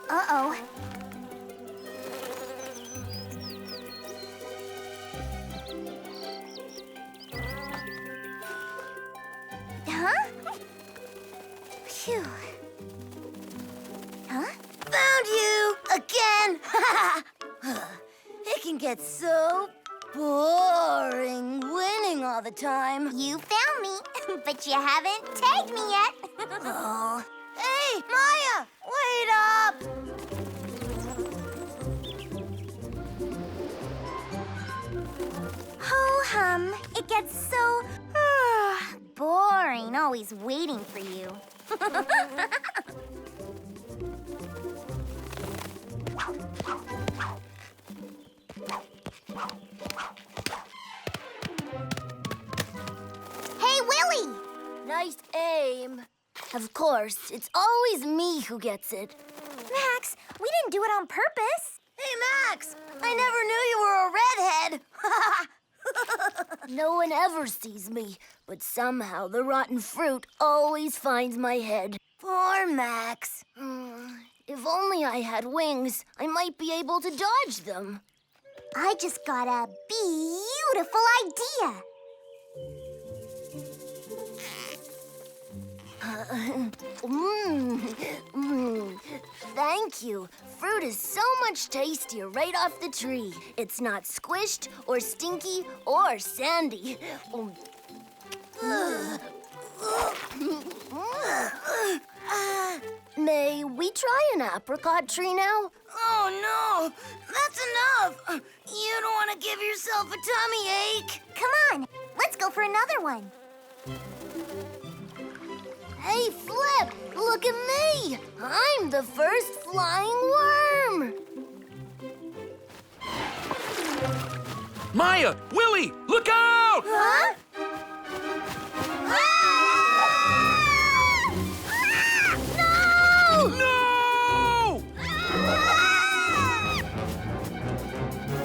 Uh-oh. Huh? Phew. Huh? Found you! Again! It can get so boring winning all the time. You found me, but you haven't tagged me yet. Oh. Hey, Maya! Wait up! Ho-hum, it gets so boring always waiting for you. Hey, Willy! Nice aim. Of course, it's always me who gets it. Max, we didn't do it on purpose. Hey, Max! I never knew you were a redhead. No one ever sees me, but somehow the rotten fruit always finds my head. Poor Max. If only I had wings, I might be able to dodge them. I just got a beautiful idea. Thank you. Fruit is so much tastier right off the tree. It's not squished or stinky or sandy. May we try an apricot tree now? Oh, no. That's enough. You don't want to give yourself a tummy ache. Come on, let's go for another one. Hey, Flip, look at me. I'm the first flying worm. Maya! Willy! Look out! Huh? No! No!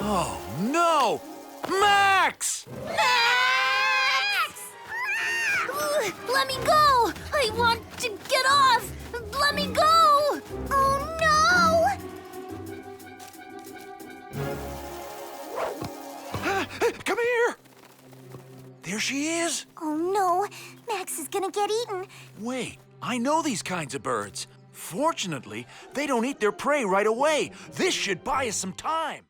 Oh, no! Max! Max! Let me go! I want to get off! Let me go! Oh, Come here! There she is. no! Oh, no. Max is gonna get eaten. Wait, I know these kinds of birds. Fortunately, they don't eat their prey right away. This should buy us some time.